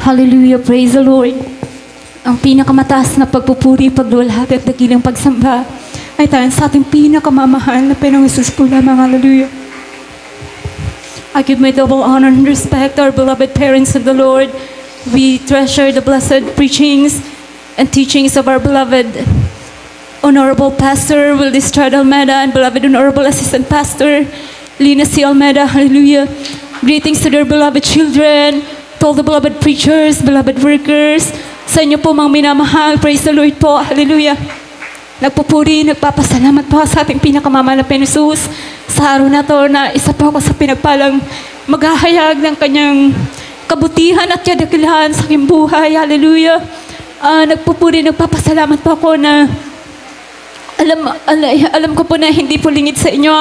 Hallelujah, praise the Lord. Ang pinakamataas na pagpupuri, pagluwalhati at dakilang pagsamba ay tayo sa ating pinakamamahal na Panginoong Hesus po lamang. Hallelujah. I give my double honor and respect to our beloved parents of the Lord. We treasure the blessed preachings and teachings of our beloved Honorable Pastor Willie Estrada Almeida and beloved Honorable Assistant Pastor Lina C. Almeida. Hallelujah. Greetings to their beloved children, to all the beloved preachers, beloved workers. Sa inyo po mga minamahal, praise the Lord po. Hallelujah. Nagpupuri, nagpapasalamat po sa ating pinakamamahal na Panginoong Hesus sa araw na to na isa po ako sa pinagpalang maghahayag ng kanyang kabutihan at kadakilahan sa aking buhay. Hallelujah. Nagpupuri, nagpapasalamat po ako na alam ko po na hindi po lingid sa inyo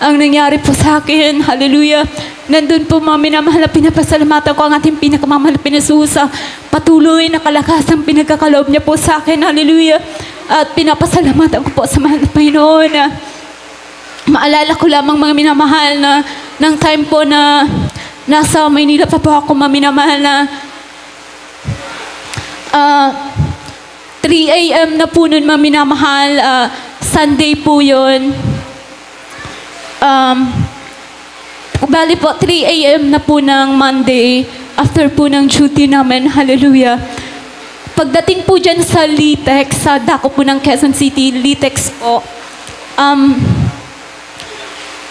ang nangyari po sa akin. Hallelujah. Nandun po mga minamahal na pinapasalamatan ko ang ating pinakamamahal na Panginoong Hesus sa patuloy na kalakasang pinagkakaloob niya po sa akin. Hallelujah. At pinapasalamatan ko po sa mahal na Panginoon na maalala ko lamang mga minamahal na ng time po na nasa Maynila pa po ako mga minamahal na 3 a.m. na po nun mga minamahal. Sunday po yun. Bali po 3 a.m. na po ng Monday after po ng duty namin. Hallelujah. Pagdating po dyan sa Litex, sa dako po ng Quezon City, Litex po,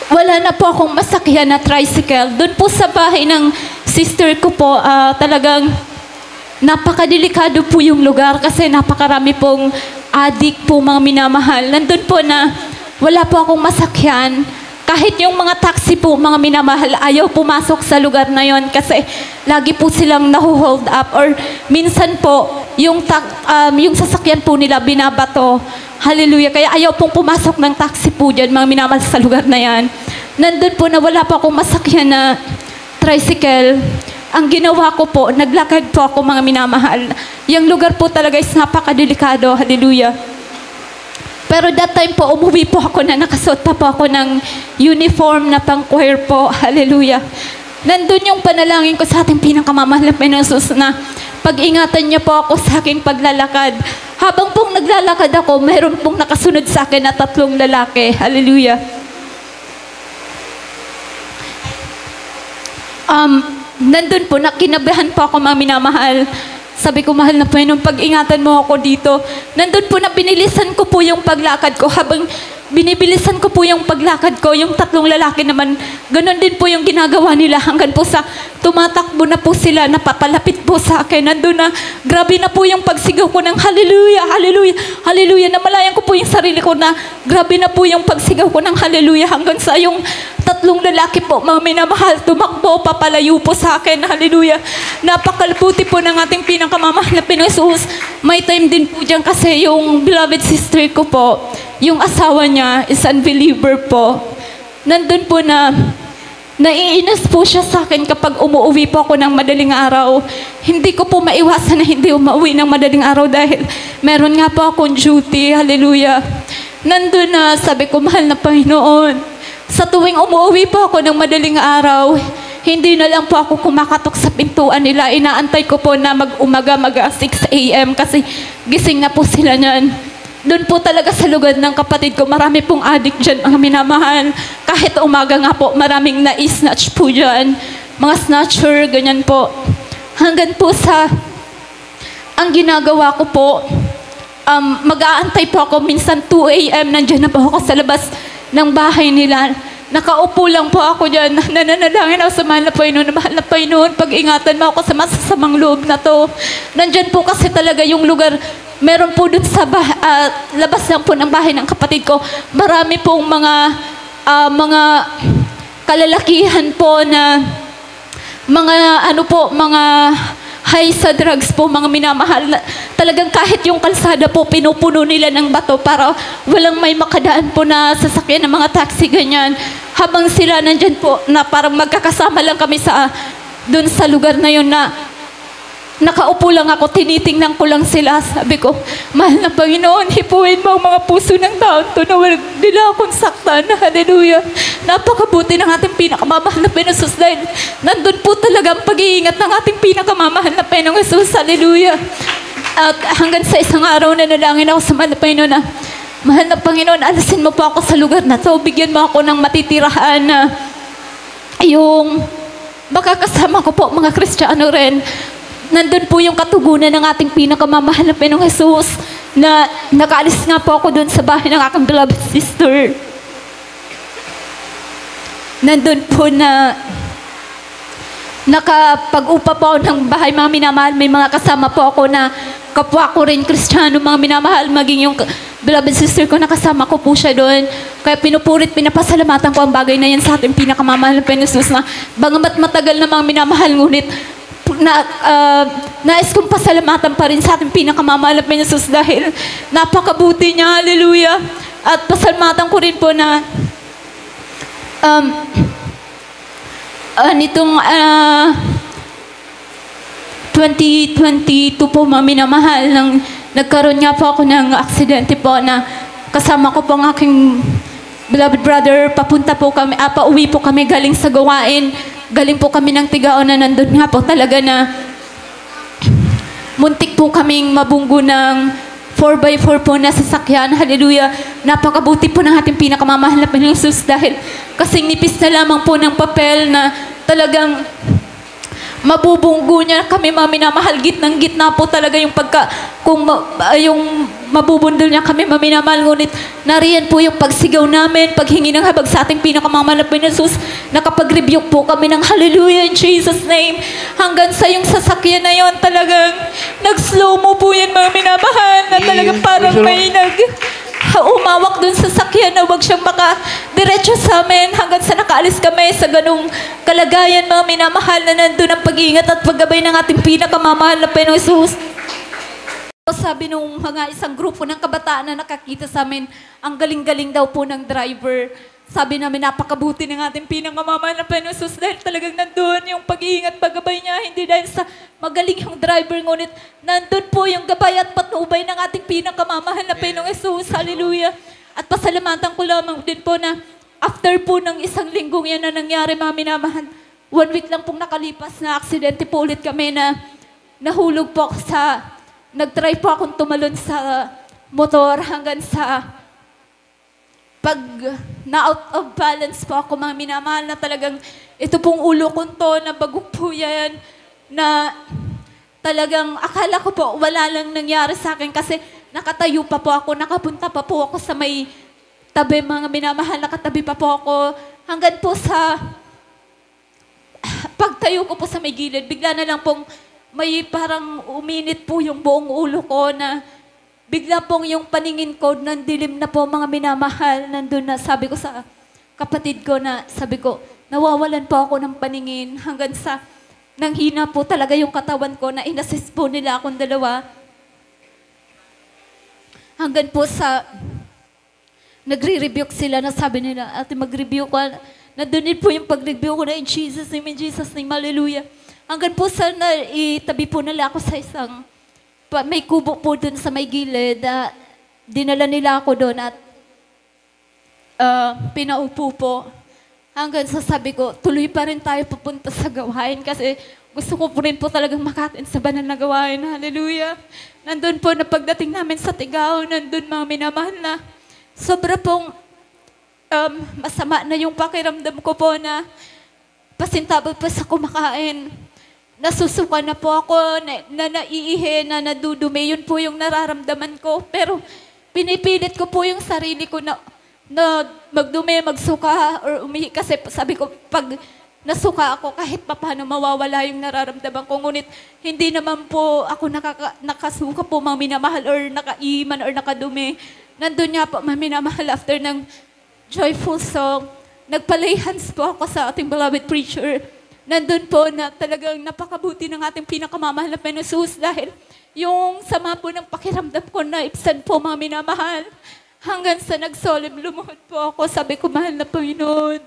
wala na po akong masakyan na tricycle. Doon po sa bahay ng sister ko po, talagang napakadelikado po yung lugar kasi napakarami pong adik po mga minamahal. Nandun po na wala po akong masakyan. Kahit yung mga taxi po, mga minamahal, ayaw pumasok sa lugar na yon kasi lagi po silang naho-hold up or minsan po, yung sasakyan po nila binabato. Hallelujah. Kaya ayaw pong pumasok ng taxi po dyan, mga minamahal sa lugar na yan. Nandun po na wala po akong masakyan na tricycle. Ang ginawa ko po, naglakad po ako mga minamahal. Yung lugar po talaga is napakadelikado. Hallelujah. Pero that time po, umuwi po ako na nakasuot pa po ako ng uniform na pang-choir po. Hallelujah. Nandun yung panalangin ko sa ating pinakamamahal na Panginoong Hesus na pag-ingatan niyo po ako sa aking paglalakad. Habang pong naglalakad ako, mayroon pong nakasunod sa akin na 3 lalaki. Hallelujah. Nandun po, nakinabahan po ako mga minamahal. Sabi ko, mahal na Panginoon, pag-ingatan mo ako dito. Nandun po na binilisan ko po yung paglakad ko. Habang binibilisan ko po yung paglakad ko, yung 3 lalaki naman, ganun din po yung ginagawa nila. Hanggang po sa tumatakbo na po sila, napapalapit po sa akin. Nandun na, grabe na po yung pagsigaw ko ng hallelujah, hallelujah, hallelujah. Namalayan ko po yung sarili ko na grabe na po yung pagsigaw ko ng hallelujah. Hanggang sa yung 3 lalaki po, mga minamahal, tumakbo, papalayo po sa akin. Hallelujah. Napakalbuti po ng ating pinakamamahal na Panginoong Hesus. May time din po dyan kasi yung beloved sister ko po, yung asawa niya is unbeliever po. Nandun po na naiinis po siya sa akin kapag umuwi po ako ng madaling araw. Hindi ko po maiwasan na hindi umuwi ng madaling araw dahil meron nga po akong duty. Hallelujah. Nandun na, sabi ko, mahal na Panginoon, sa tuwing umuwi po ako ng madaling araw, hindi na lang po ako kumakatok sa pintuan nila. Inaantay ko po na mag-umaga, 6 a.m. kasi gising na po sila niyan. Doon po talaga sa lugar ng kapatid ko, marami pong adik dyan, mga minamahal. Kahit umaga nga po, maraming na-snatch po dyan. Mga snatcher, ganyan po. Hanggang po sa, ang ginagawa ko po, mag-aantay po ako, minsan 2 a.m. nandyan na po ako sa labas ng bahay nila. Nakaupo lang po ako dyan. Nananalangin ako sa mahal na Panginoon. Mahal na Panginoon, pag-ingatan mo ako sa masasamang loob na to. Nandyan po kasi talaga yung lugar. Meron po dun sa labas lang po ng bahay ng kapatid ko. Marami pong mga kalalakihan po na mga high sa drugs po, mga minamahal. Talagang kahit yung kalsada po, pinupuno nila ng bato para walang may makadaan po na sasakyan ng mga taxi, ganyan. Habang sila nandyan po, na parang magkakasama lang kami dun sa lugar na yun na nakaupo lang ako, tinitingnan ko lang sila. Sabi ko, mahal na Panginoon, hipuin mo ang mga puso ng taon to na walang nila akong saktan. Hallelujah. Napakabuti ng ating pinakamamahal na Panginoon Jesus dahil nandun po talaga ang pag-iingat ng ating pinakamamahal na Panginoon Jesus. Hallelujah. At hanggang sa isang araw na nalangin ako sa mahal na Panginoon na, mahal na Panginoon, alasin mo po ako sa lugar na to. Bigyan mo ako ng matitirahan na yung makakasama ko po mga Kristiyano rin. Nandun po yung katugunan ng ating pinakamamahal na Panginoong Jesus na nakaalis nga po ako dun sa bahay ng aking beloved sister. Nandun po na nakapag-upa po ako ng bahay mga minamahal. May mga kasama po ako na kapwa ko rin Kristiyano mga minamahal. Maging yung beloved sister ko, nakasama ko po siya doon. Kaya pinupurit, pinapasalamatan ko ang bagay na yan sa ating pinakamamahal na Panginoon Jesus na bagamat matagal na mga minamahal, ngunit nais kong pasalamatan pa rin sa ating pinakamamahal na Panginoon Jesus dahil napakabuti niya. Hallelujah. At pasalamatan ko rin po na nitong 2022 po mga minamahal, nagkaroon nga po ako ng aksidente po na kasama ko po ang aking beloved brother. Papunta po kami, pauwi po kami galing sa gawain. Galing po kami ng Tigaon na nandun nga po talaga na muntik po kaming mabunggo ng 4x4 po na sasakyan. Hallelujah. Napakabuti po ng ating pinakamamahal na Panginoong Jesus dahil kasing nipis na lamang po ng papel na talagang mabubunggo niya kami mga minamahal. Gitnang-gitna po talaga yung yung mabubundol niya kami mga minamahal. Ngunit nariyan po yung pagsigaw namin, paghingi ng habag sa ating pinakamamahal na Panginoon Jesus. Nakapag-rebuke po kami ng hallelujah in Jesus' name. Hanggang sa yung sasakyan na yon talagang nag-slow mo po yan mga minamahal na talagang parang may umawak dun sa sakyan na wag siyang diretso sa amin hanggang sa nakaalis kami sa ganung kalagayan mga minamahal na nandun ang pag-iingat at paggabay ng ating pinakamamahal na Panginoong Jesus. Sabi nung mga isang grupo ng kabataan na nakakita sa amin, ang galing-galing daw po ng driver. Sabi namin, napakabuti ng ating pinakamamahal na Panginoong Jesus dahil talagang nandun yung pag-iingat, paggabay niya, hindi dahil sa magaling yung driver, ngunit nandun po yung gabay at patnubay ng ating pinakamamahal na Panginoong Jesus. Hallelujah. At pasalamatan ko lamang din po na after po ng isang linggong yan na nangyari, mga minamahal, 1 week lang pong nakalipas na aksidente po ulit kami na nahulog po ako nag-try po akong tumalon sa motor hanggang sa pag na-out of balance po ako mga minamahal na talagang ito pong ulo ko to na bagok po yan na talagang akala ko po wala lang nangyari sa akin kasi nakatayo pa po ako, nakapunta pa po ako sa may tabi mga minamahal, nakatabi pa po ako hanggang po sa pagtayo ko po sa may gilid, bigla na lang pong may parang uminit po yung buong ulo ko na bigla pong yung paningin ko nandilim na po mga minamahal. Nandun na sabi ko sa kapatid ko na sabi ko, nawawalan po ako ng paningin hanggang sa nanghina po talaga yung katawan ko na inassist po nila akong dalawa. Hanggang po sa nagre-rebuke sila na sabi nila, ate mag-review ka. Nandun din po yung pag-review ko na in Jesus' name, hallelujah. Hanggang po sa itabi po nila ako sa isang, may kubo po dun sa may gilid. Dinala nila ako doon at pinaupo po. Hanggang sa sabi ko, tuloy pa rin tayo pupunta sa gawain kasi gusto ko po rin po talagang makatin sa banal na gawain. Hallelujah. Nandun po na pagdating namin sa Tigaon, nandun mga minamahal na sobra pong masama na yung pakiramdam ko po na pasintabag pa sa kumakain. Nasusuka na po ako, na naiihi, na nadudumi. Yun po yung nararamdaman ko. Pero pinipilit ko po yung sarili ko na magdumi, magsuka, or umihi. Kasi sabi ko, pag nasuka ako, kahit paano mawawala yung nararamdaman ko. Ngunit hindi naman po ako nakasuka po, mga minamahal, or nakaiman, or nakadumi. Nandun nga po, mga minamahal, after ng joyful song, nagpalay hands po ako sa ating beloved preacher. Nandun po na talagang napakabuti ng ating pinakamamahal na Panginoon Jesus dahil yung sama po ng pakiramdam ko na ibsan po mga minamahal. Hanggang sa nagsolim, lumuhod po ako. Sabi ko, mahal na Panginoon,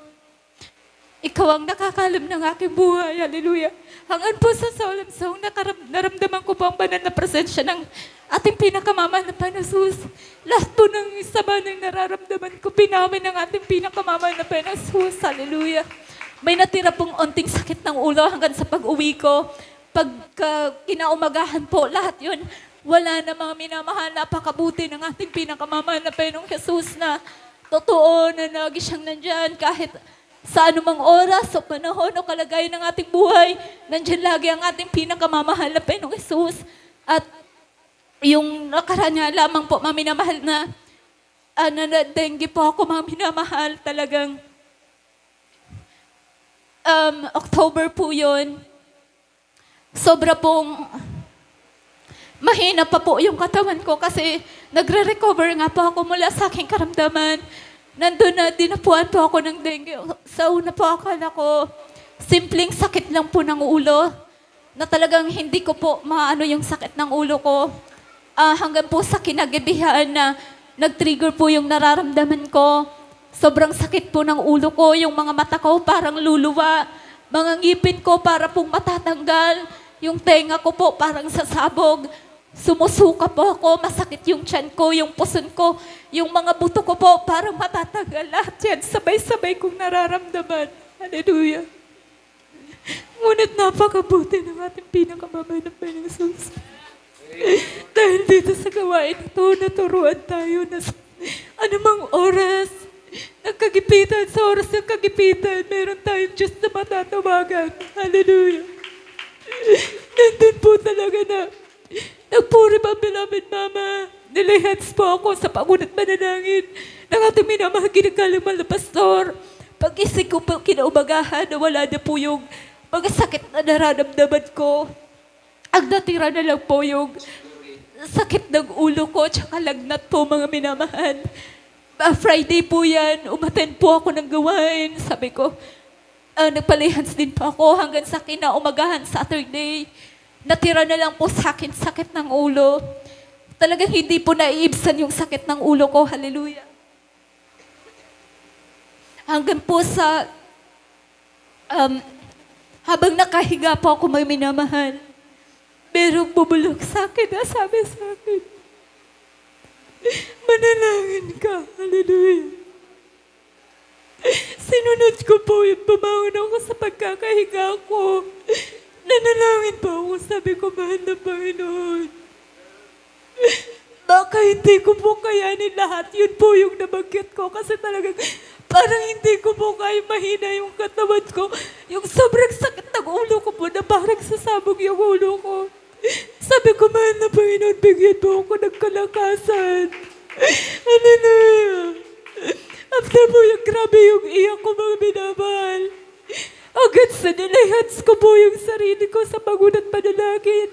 Ikaw ang nakakalam ng aking buhay. Hallelujah. Hanggang po sa solemn naramdaman ko po ang banal na presensya ng ating pinakamamahal na Panginoon. Lahat po ng sama ng nararamdaman ko, pinamin ng ating pinakamamahal na Panginoon. Hallelujah. May natira pong onting sakit ng ulo hanggang sa pag-uwi ko. Pagka kinaumagahan po, lahat yun. Wala na mga minamahal, napakabuti ng ating pinakamamahal na Panginoong Jesus na totoo na lagi siyang nandyan kahit sa anumang oras o panahon o kalagayan ng ating buhay, nandyan lagi ang ating pinakamamahal na Panginoong Jesus. At yung nakaranya lamang po, mga minamahal na dengue po ako, mga minamahal, talagang October po yun. Sobra pong mahina pa po yung katawan ko kasi nagre-recover nga po ako mula sa aking karamdaman. Nandun na, dinapuan po ako ng dengue. Sa una po, akala ko, simpleng sakit lang po ng ulo, na talagang hindi ko po maano yung sakit ng ulo ko. Hanggang po sa kinagabihan na nag-trigger po yung nararamdaman ko. Sobrang sakit po ng ulo ko, yung mga mata ko parang luluwa, mga ngipin ko para pong matatanggal, yung tenga ko po parang sasabog. Sumusuka po ako, masakit yung tiyan ko, yung puson ko, yung mga buto ko po, parang matatanggal. Lahat yan, sabay-sabay kong nararamdaman. Hallelujah. Ngunit napakabuti ng ating pinakamamahal na Panginoong Jesus. Dahil dito sa gawain ito, naturuan tayo na sa anumang oras, nagkagipitan, sa oras ng kagipitan, meron tayong Diyos na matatawagan. Hallelujah. Nandun po talaga na nagpuri pa, beloved mama. Nilihats po ako sa pagunat manalangin ng ating minamahal ginagalang na pastor. Pag-isip ko po kinaumagahan na wala na po yung mga sakit na nararamdaman ko. Ang natira na lang po yung sakit ng ulo ko tsaka lagnat po, mga minamahal. Friday po yan, umattend po ako ng gawain. Sabi ko, nagpalihans din po ako hanggang sa kinaumagahan Saturday. Natira na lang po sa akin sakit ng ulo. Talagang hindi po naiibsan yung sakit ng ulo ko. Hallelujah. Hanggang po sa, habang nakahiga po ako, may minamahal, merong bubulok sa akin na sabi sa akin, manalangin ka. Hallelujah. Sinunod ko po yung bumangon ako sa pagkakahiga ko. Nanalangin pa ako, sabi ko, mahal na Panginoon. Baka hindi ko po kayanin lahat. Yun po yung nabanggit ko kasi talagang parang hindi ko po kaya mahina yung katawan ko. Yung sobrang sakit ng ulo ko po na parang sasabog yung ulo ko. Sabi ko, mahal na Panginoon, bigyan mo ako ng kalakasan. Hallelujah. After po yung grabe yung iyak ko, mga minamahal. Agad sa nilihats ko po yung sarili ko sa pagunat panalangin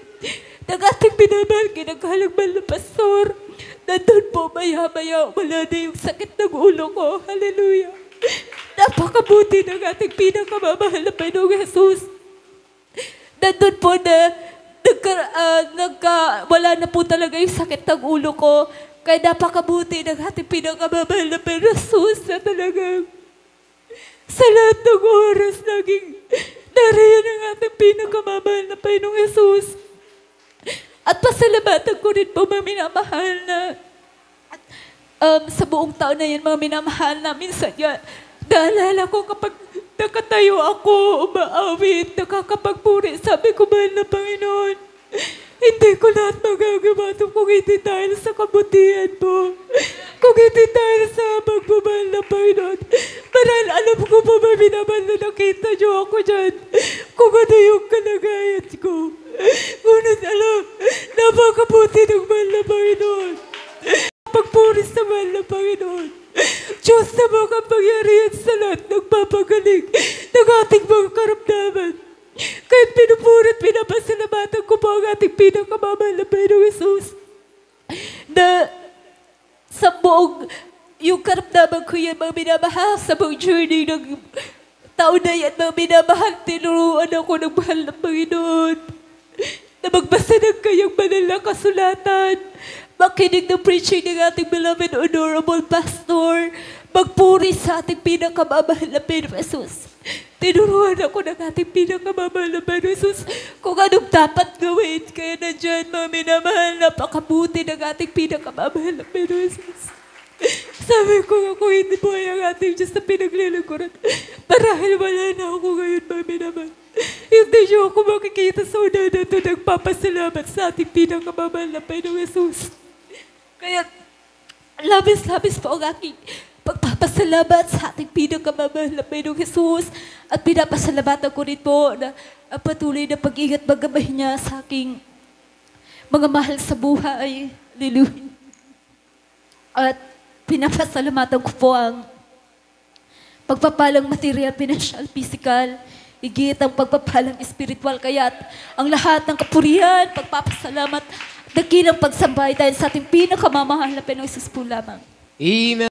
ng ating minamahal ginagalang na pastor. Nandun po maya-maya wala na yung sakit ng ulo ko. Hallelujah. Napakabuti ng ating pinakamamahal na Panginoong Jesus. Nandun po na wala na po talaga yung sakit ng ulo ko. Kaya napakabuti ng ating pinakamamahal na Panginoong Jesus na talagang sa lahat ng oras, naging nariyan ang ating pinakamamahal na Panginoong Jesus. At pasalamatan ko rin po, mga minamahal na sa buong taon na yan, mga minamahal na minsan yan, naalala ko kapag nakatayo ako, umaawit, nakakapagpuri, sabi ko, mahal na Panginoon, hindi ko lahat magagawa ito kung hindi dahil sa kabutihan mo. Kung hindi dahil sa magmamahal na Panginoon. Marahil alam ko po ba minamahal na nakita niyo ako dyan. Kung ano yung kalagayan ko. Ngunit alam, napakabuti ng mahal na Panginoon. Pagpuri sa mahal na Panginoon. Diyos na makapangyarihan sa lahat nagpapagaling ng ating mga karamdaman. Kahit pinupurit, pinapasalamatan ko po ang ating pinakamamahal na Panginoong Jesus na sa buong yung karamdaman ko yan, mga minamahal, sa buong journey ng taon na yan, mga minamahal, tinuruan ako ng mahal na Panginoon na magbasa ng kayang banal na kasulatan, makinig ng preaching ng ating beloved honorable pastor, magpuri sa ating pinakamamahal na Panginoong Jesus. tinuruan ako ng ating pinakamamahal na Panginoon Jesus kung anong dapat gawin. Kaya nandyan, mga minamahal, napakabuti ng ating pinakamamahal na Panginoon Jesus. Sabi ko nga kung hindi mo ay ang ating Diyos na pinaglilingkuran, marahil wala na ako ngayon, mga minamahal. Hindi niyo ako makikita sa una na ito nagpapasalamat sa ating pinakamamahal na Panginoon Jesus. Kaya, labis-labis po ang aking pagpapasalamat sa ating pinakamamahal na Panginoong Jesus at pinapasalamatan ko rin po na ang patuloy na pag-ingat magabay niya sa aking mga mahal sa buhay. Hallelujah. At pinapasalamatan ko po ang pagpapalang material, financial, physical, higit ang pagpapalang spiritual. Kaya ang lahat ng kapurihan, pagpapasalamat, dakilang pagsambay dahil sa ating pinakamamahal na Panginoong Jesus po lamang. Amen.